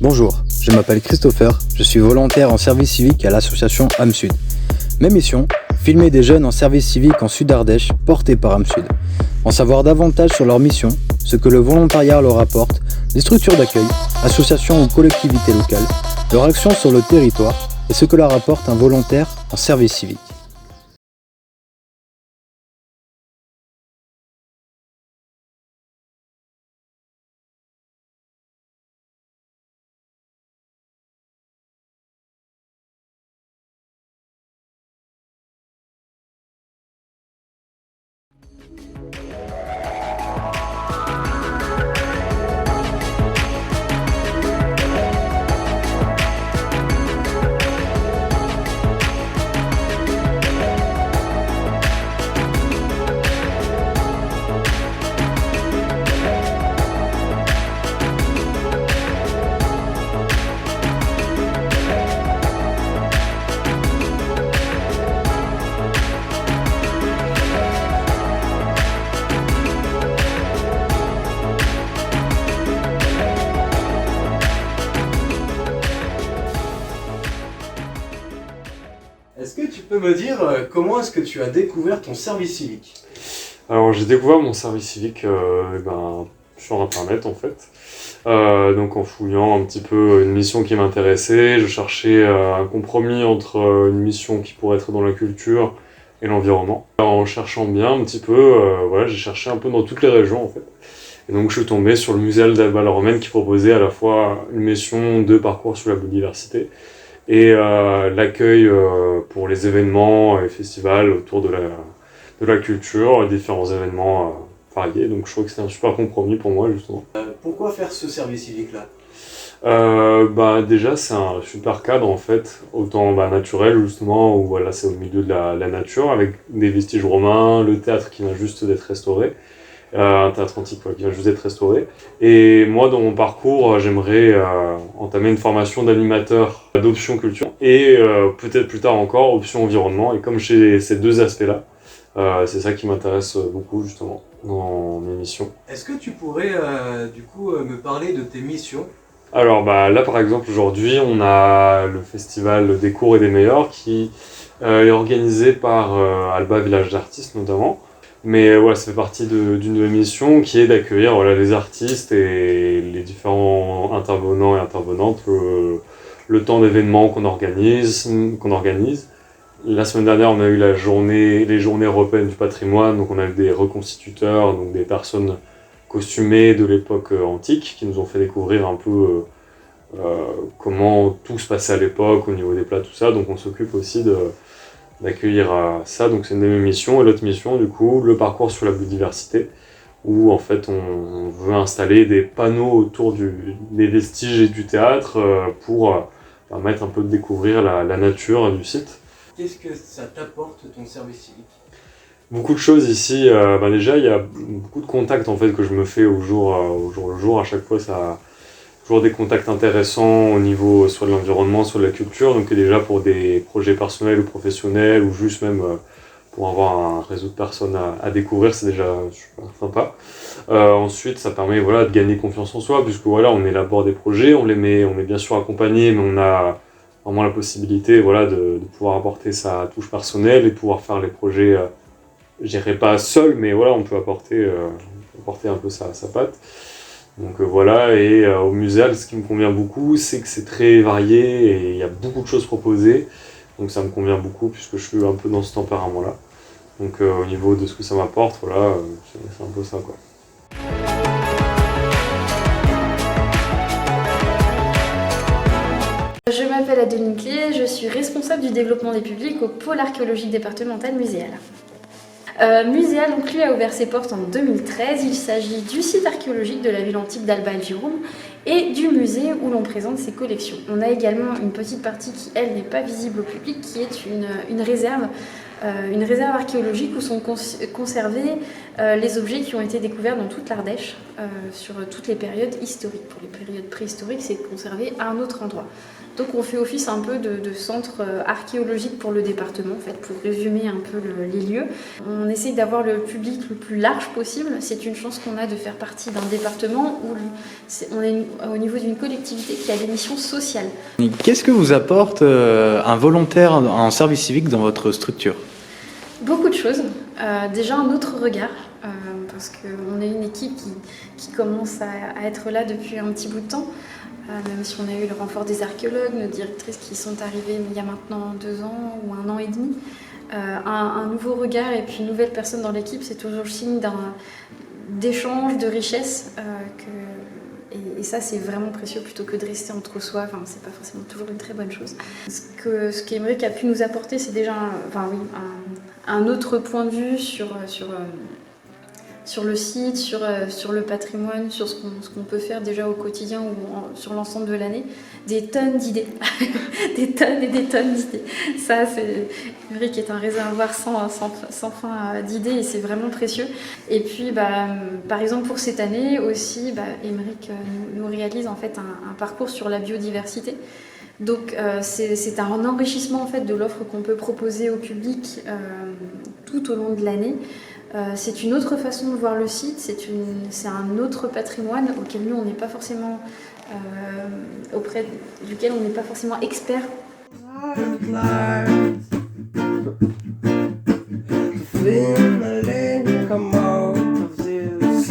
Bonjour, je m'appelle Christopher, je suis volontaire en service civique à l'association AMSUD. Mes missions, filmer des jeunes en service civique en Sud-Ardèche portés par AMSUD. En savoir davantage sur leur mission, ce que le volontariat leur apporte, les structures d'accueil, associations ou collectivités locales, leur action sur le territoire et ce que leur apporte un volontaire en service civique. Est-ce que tu peux me dire comment est-ce que tu as découvert ton service civique? Alors j'ai découvert mon service civique sur internet en fait. Donc en fouillant un petit peu une mission qui m'intéressait, je cherchais un compromis entre une mission qui pourrait être dans la culture et l'environnement. En cherchant bien un petit peu, voilà, j'ai cherché un peu dans toutes les régions en fait. Et donc je suis tombé sur le musée d'Alba-la-Romaine qui proposait à la fois une mission de parcours sur la biodiversité et l'accueil pour les événements et festivals autour de la culture, différents événements variés. Donc je trouve que c'est un super compromis pour moi justement. Pourquoi faire ce service civique-là? Déjà c'est un super cadre en fait, autant naturel justement, où voilà, c'est au milieu de la nature avec des vestiges romains, le théâtre qui vient juste d'être restauré. Un théâtre antique qui vient juste d'être restauré. Et moi, dans mon parcours, j'aimerais entamer une formation d'animateur d'option culture et peut-être plus tard encore option environnement. Et comme j'ai ces deux aspects-là, c'est ça qui m'intéresse beaucoup justement dans mes missions. Est-ce que tu pourrais me parler de tes missions? Alors là par exemple aujourd'hui on a le festival des cours et des meilleurs qui est organisé par Alba Village d'Artistes notamment. Mais ouais, ça fait partie d'une de mes missions qui est d'accueillir les artistes et les différents intervenants et intervenantes le temps d'événements qu'on organise. La semaine dernière, on a eu les journées européennes du patrimoine, donc on a eu des reconstituteurs, donc des personnes costumées de l'époque antique qui nous ont fait découvrir un peu comment tout se passait à l'époque au niveau des plats, tout ça. Donc on s'occupe aussi d'accueillir ça, donc c'est une de mes missions. Et l'autre mission, du coup, le parcours sur la biodiversité, où en fait on veut installer des panneaux autour des vestiges et du théâtre pour permettre un peu de découvrir la nature du site. Qu'est-ce que ça t'apporte ton service civique? Beaucoup de choses ici. Déjà, il y a beaucoup de contacts en fait que je me fais au jour le jour. À chaque fois, ça toujours des contacts intéressants au niveau soit de l'environnement, soit de la culture, donc déjà pour des projets personnels ou professionnels, ou juste même pour avoir un réseau de personnes à découvrir, c'est déjà super sympa. Ensuite, ça permet de gagner confiance en soi, puisque on élabore des projets, on est bien sûr accompagné, mais on a vraiment la possibilité de pouvoir apporter sa touche personnelle et pouvoir faire les projets, je dirais pas seul, mais on peut apporter un peu sa patte. Donc et au muséal, ce qui me convient beaucoup, c'est que c'est très varié et il y a beaucoup de choses proposées. Donc ça me convient beaucoup puisque je suis un peu dans ce tempérament-là. Donc au niveau de ce que ça m'apporte, c'est un peu ça quoi. Je m'appelle Adeline Clé, je suis responsable du développement des publics au pôle archéologique départemental muséal. Muséal donc lui a ouvert ses portes en 2013. Il s'agit du site archéologique de la ville antique d'Alba Alvirum et du musée où l'on présente ses collections. On a également une petite partie qui, elle, n'est pas visible au public, qui est une réserve archéologique où sont conservés les objets qui ont été découverts dans toute l'Ardèche sur toutes les périodes historiques. Pour les périodes préhistoriques, c'est conservé à un autre endroit. Donc on fait office un peu de centre archéologique pour le département, en fait, pour résumer un peu les lieux. On essaye d'avoir le public le plus large possible. C'est une chance qu'on a de faire partie d'un département où au niveau d'une collectivité qui a des missions sociales. Et qu'est-ce que vous apporte un volontaire en service civique dans votre structure? Beaucoup de choses. Déjà un autre regard, parce qu'on est une équipe qui commence à être là depuis un petit bout de temps, même si on a eu le renfort des archéologues, nos directrices qui sont arrivées il y a maintenant 2 ans ou 1 an et demi. Un nouveau regard et puis une nouvelle personne dans l'équipe, c'est toujours le signe d'échange, de richesse. Et ça, c'est vraiment précieux plutôt que de rester entre soi. Enfin, c'est pas forcément toujours une très bonne chose. Ce qu'Aymeric a pu nous apporter, c'est déjà un autre point de vue sur le site, sur le patrimoine, sur ce qu'on peut faire déjà au quotidien ou sur l'ensemble de l'année. Des tonnes d'idées, des tonnes et des tonnes d'idées. Ça, Aymeric est un réservoir sans fin d'idées et c'est vraiment précieux. Et puis, par exemple, pour cette année aussi, Aymeric nous réalise en fait un parcours sur la biodiversité. Donc, c'est un enrichissement en fait de l'offre qu'on peut proposer au public tout au long de l'année. C'est une autre façon de voir le site, c'est un autre patrimoine auquel nous on n'est pas forcément auprès duquel on n'est pas forcément expert. Feeling come out of this